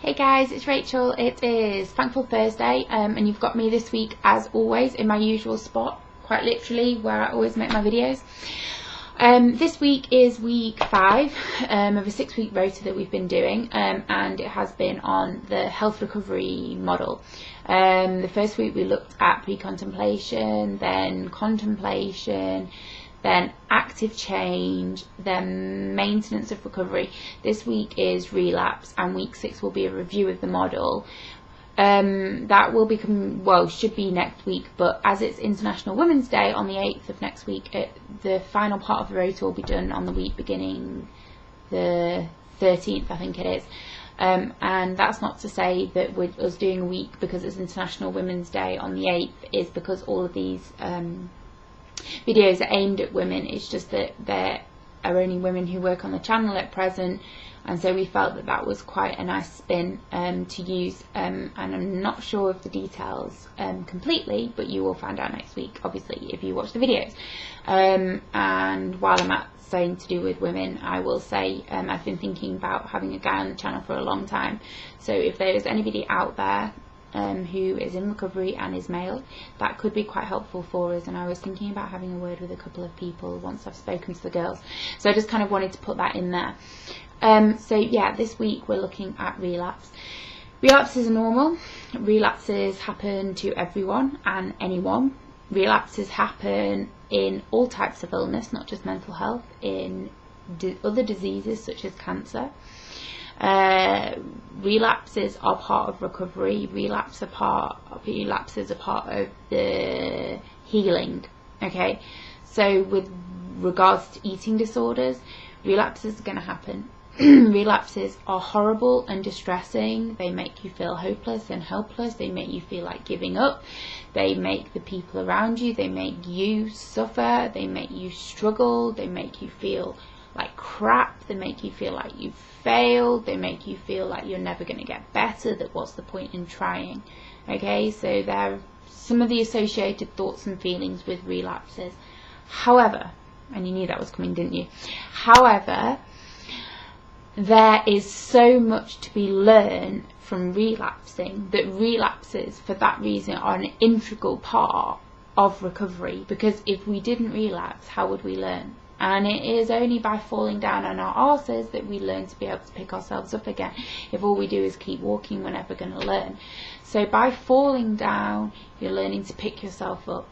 Hey guys, it's Rachel. It is Thankful Thursday, and you've got me this week as always in my usual spot, quite literally where I always make my videos. This week is week 5 of a 6-week rota that we've been doing, and it has been on the health recovery model. The first week we looked at pre-contemplation, then contemplation, then active change, then maintenance of recovery. This week is relapse, and week 6 will be a review of the model. That will become, well, should be next week, but as it's International Women's Day on the 8th of next week, the final part of the rota will be done on the week beginning the 13th, I think it is. And that's not to say that we're us doing a week because it's International Women's Day on the 8th is because all of these videos are aimed at women. It's just that there are only women who work on the channel at present, and so we felt that that was quite a nice spin to use, and I'm not sure of the details completely, but you will find out next week, obviously, if you watch the videos. And while I'm at saying to do with women, I will say I've been thinking about having a guy on the channel for a long time, so if there is anybody out there who is in recovery and is male, that could be quite helpful for us. And I was thinking about having a word with a couple of people once I've spoken to the girls, so I just kind of wanted to put that in there. So yeah, this week we're looking at relapse. Relapses are normal. Relapses happen to everyone and anyone. Relapses happen in all types of illness, not just mental health, in other diseases such as cancer. Relapses are part of recovery. Relapses are part of the healing. Okay, so with regards to eating disorders, relapses are going to happen. Relapses are horrible and distressing. They make you feel hopeless and helpless. They make you feel like giving up. They make the people around you, they make you suffer. They make you struggle. They make you feel like crap. They make you feel like you've failed. They make you feel like you're never going to get better, that what's the point in trying. Okay, so there are some of the associated thoughts and feelings with relapses. However, and you knew that was coming, didn't you? However, there is so much to be learned from relapsing, that relapses for that reason are an integral part of recovery, because if we didn't relapse, how would we learn? And it is only by falling down on our arses that we learn to be able to pick ourselves up again. If all we do is keep walking, we're never going to learn. So by falling down, you're learning to pick yourself up.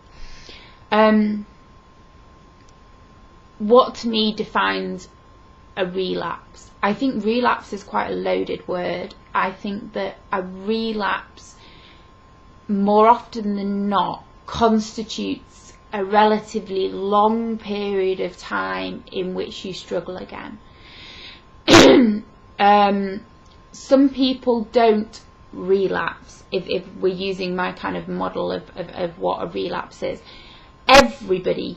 What to me defines a relapse? I think relapse is quite a loaded word. I think that a relapse, more often than not, constitutes a relatively long period of time in which you struggle again. Some people don't relapse, if we're using my kind of model of what a relapse is. Everybody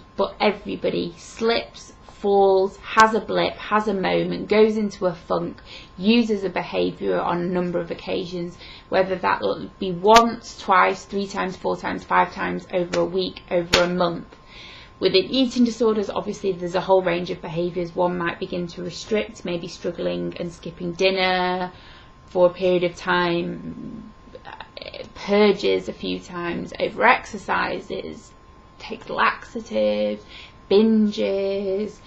slips, falls, has a blip, has a moment, goes into a funk, uses a behaviour on a number of occasions, whether that will be once, twice, 3 times, 4 times, 5 times over a week, over a month. Within eating disorders, obviously there's a whole range of behaviours. One might begin to restrict, maybe struggling and skipping dinner for a period of time, purges a few times, over exercises, takes laxatives, binges.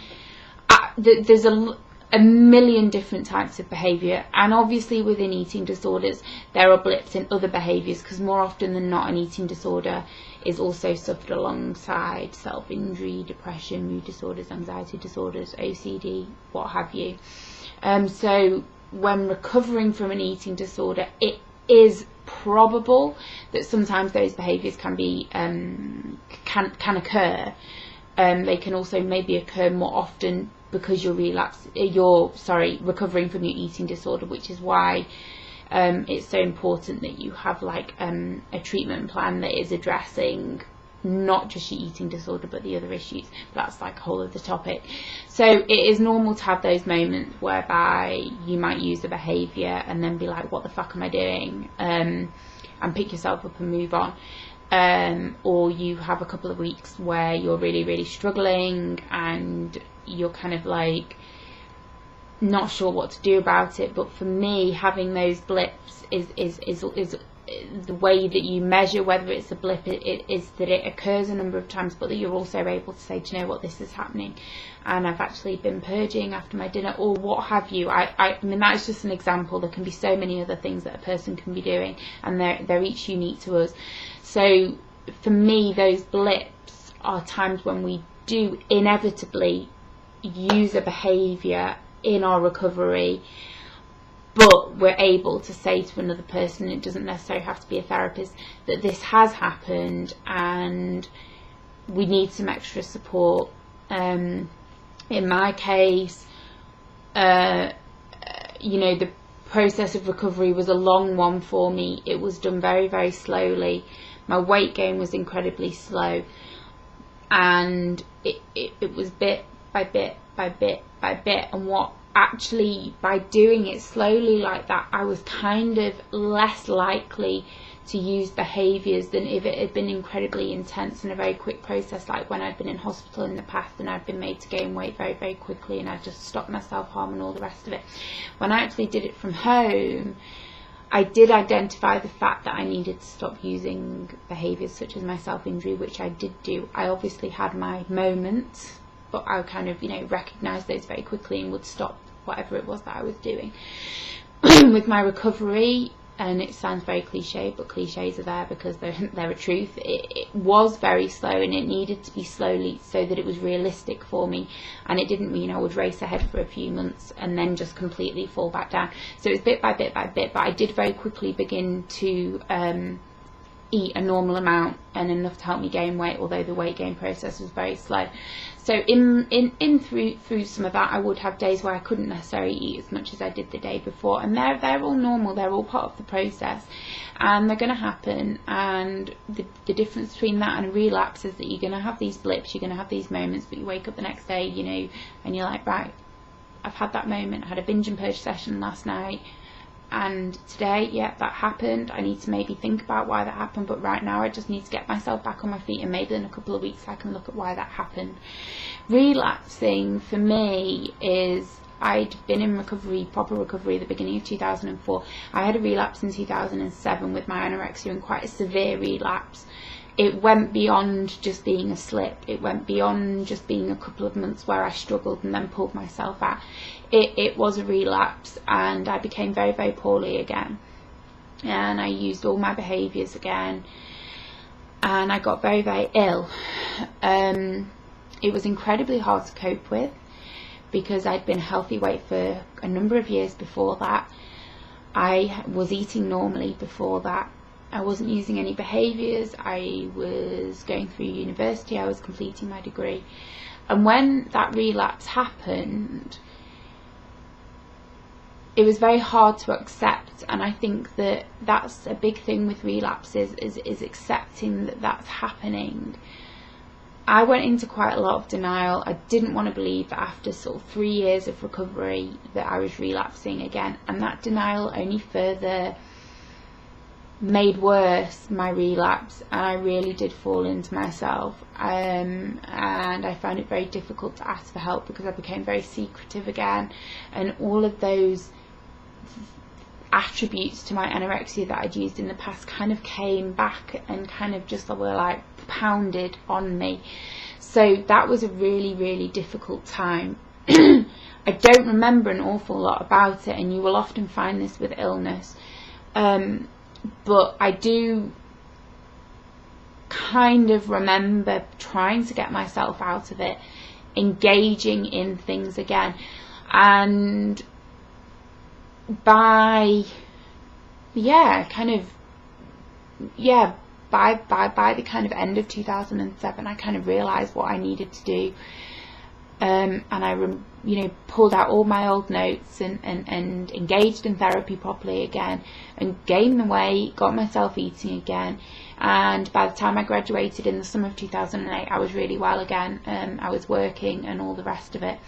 There's a million different types of behaviour, and obviously within eating disorders there are blips in other behaviours, because more often than not an eating disorder is also suffered alongside self-injury, depression, mood disorders, anxiety disorders, OCD, what have you. So when recovering from an eating disorder, it is probable that sometimes those behaviours can be can occur. They can also maybe occur more often because you're recovering from your eating disorder, which is why it's so important that you have like a treatment plan that is addressing not just your eating disorder but the other issues. That's like a whole other topic. So it is normal to have those moments whereby you might use a behaviour and then be like, what the fuck am I doing, and pick yourself up and move on. Or you have a couple of weeks where you're really struggling and you're kind of like not sure what to do about it. But for me, having those blips is the way that you measure whether it's a blip is that it occurs a number of times, but that you're also able to say, do you know what, this is happening, and I've actually been purging after my dinner, or what have you. I mean, that is just an example. There can be so many other things that a person can be doing, and they're each unique to us. So for me, those blips are times when we do inevitably use a behaviour in our recovery, but we're able to say to another person, it doesn't necessarily have to be a therapist, that this has happened and we need some extra support. In my case, you know, the process of recovery was a long one for me. It was done very, very slowly. My weight gain was incredibly slow, and it was bit by bit by bit by bit. And what actually, by doing it slowly like that, I was kind of less likely to use behaviours than if it had been incredibly intense and a very quick process, like when I'd been in hospital in the past and I'd been made to gain weight very, very quickly, and I'd just stopped my self-harm and all the rest of it. When I actually did it from home, I did identify the fact that I needed to stop using behaviours such as my self-injury, which I did do. I obviously had my moments, but I kind of, you know, recognised those very quickly and would stop whatever it was that I was doing. With my recovery, and it sounds very cliche, but cliches are there because they're a truth, it was very slow, and it needed to be slowly so that it was realistic for me, and it didn't mean I would race ahead for a few months and then just completely fall back down. So it was bit by bit by bit, but I did very quickly begin to eat a normal amount and enough to help me gain weight, although the weight gain process was very slow. So in through some of that, I would have days where I couldn't necessarily eat as much as I did the day before, and they're all normal, they're all part of the process, and they're going to happen. And the difference between that and a relapse is that you're going to have these blips, you're going to have these moments, but you wake up the next day, you know, and you're like, right, I've had that moment, I had a binge and purge session last night, and today, yeah, that happened. I need to maybe think about why that happened, but right now I just need to get myself back on my feet, and maybe in a couple of weeks I can look at why that happened. Relapsing for me is, I'd been in recovery, proper recovery, at the beginning of 2004. I had a relapse in 2007 with my anorexia, and quite a severe relapse. It went beyond just being a slip. It went beyond just being a couple of months where I struggled and then pulled myself out. It was a relapse, and I became very, very poorly again. And I used all my behaviours again. And I got very, very ill. It was incredibly hard to cope with because I'd been healthy weight for a number of years before that. I was eating normally before that. I wasn't using any behaviours. I was going through university. I was completing my degree. And when that relapse happened, it was very hard to accept. And I think that that's a big thing with relapses, is accepting that that's happening. I went into quite a lot of denial. I didn't want to believe that after sort of 3 years of recovery that I was relapsing again. And that denial only further made worse my relapse, and I really did fall into myself, and I found it very difficult to ask for help because I became very secretive again, and all of those attributes to my anorexia that I'd used in the past kind of came back and kind of just were like pounded on me. So that was a really, really difficult time. I don't remember an awful lot about it, and you will often find this with illness, but I do kind of remember trying to get myself out of it, engaging in things again, and by the kind of end of 2007, I kind of realised what I needed to do, and I pulled out all my old notes and engaged in therapy properly again, and gained the weight, got myself eating again, and by the time I graduated in the summer of 2008, I was really well again. I was working and all the rest of it.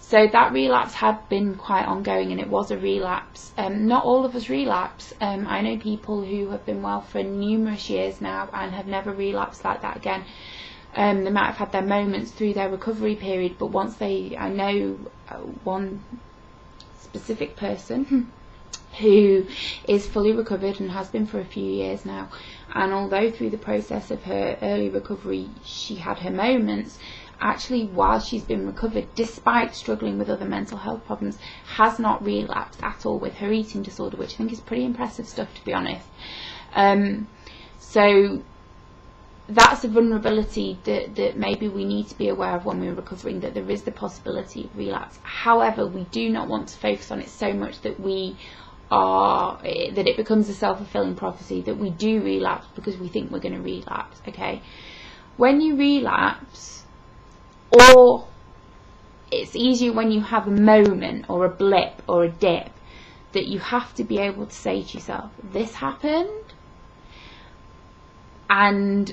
So that relapse had been quite ongoing, and it was a relapse. Not all of us relapse. I know people who have been well for numerous years now and have never relapsed like that again. They might have had their moments through their recovery period, but once I know one specific person who is fully recovered and has been for a few years now, and although through the process of her early recovery she had her moments, actually while she's been recovered, despite struggling with other mental health problems, has not relapsed at all with her eating disorder, which I think is pretty impressive stuff, to be honest. So that's a vulnerability that maybe we need to be aware of when we're recovering, that there is the possibility of relapse. However, we do not want to focus on it so much that that it becomes a self-fulfilling prophecy, that we do relapse because we think we're going to relapse. Okay, when you relapse, or it's easier when you have a moment or a blip or a dip, that you have to be able to say to yourself, this happened and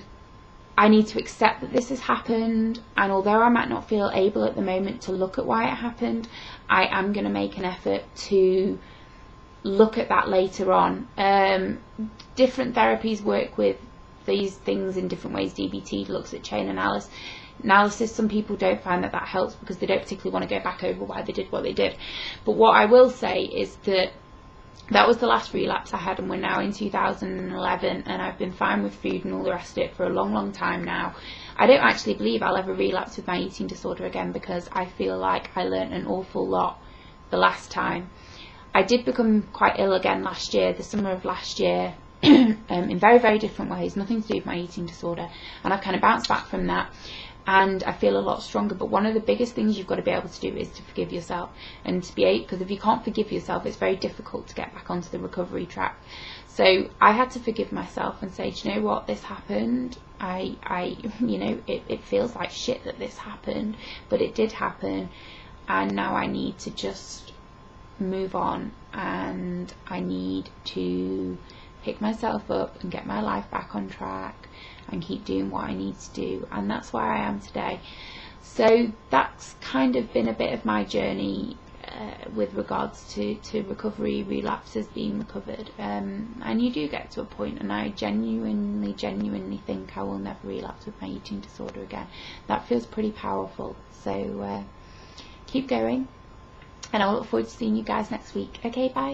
I need to accept that this has happened, and although I might not feel able at the moment to look at why it happened, I am going to make an effort to look at that later on. Different therapies work with these things in different ways. DBT looks at chain analysis. Some people don't find that helps because they don't particularly want to go back over why they did what they did. But what I will say is that was the last relapse I had, and we're now in 2011, and I've been fine with food and all the rest of it for a long, long time now. I don't actually believe I'll ever relapse with my eating disorder again, because I feel like I learnt an awful lot the last time. I did become quite ill again last year, the summer of last year, in very, very different ways, nothing to do with my eating disorder, and I've kind of bounced back from that, and I feel a lot stronger. But one of the biggest things you've got to be able to do is to forgive yourself, and to be, because if you can't forgive yourself, it's very difficult to get back onto the recovery track. So I had to forgive myself and say, do you know what, this happened. It feels like shit that this happened, but it did happen, and now I need to just move on, and I need to pick myself up and get my life back on track and keep doing what I need to do, and that's where I am today. So that's kind of been a bit of my journey with regards to recovery, relapses, being recovered, and you do get to a point, and I genuinely think I will never relapse with my eating disorder again. That feels pretty powerful. So keep going, and I look forward to seeing you guys next week. Okay, bye.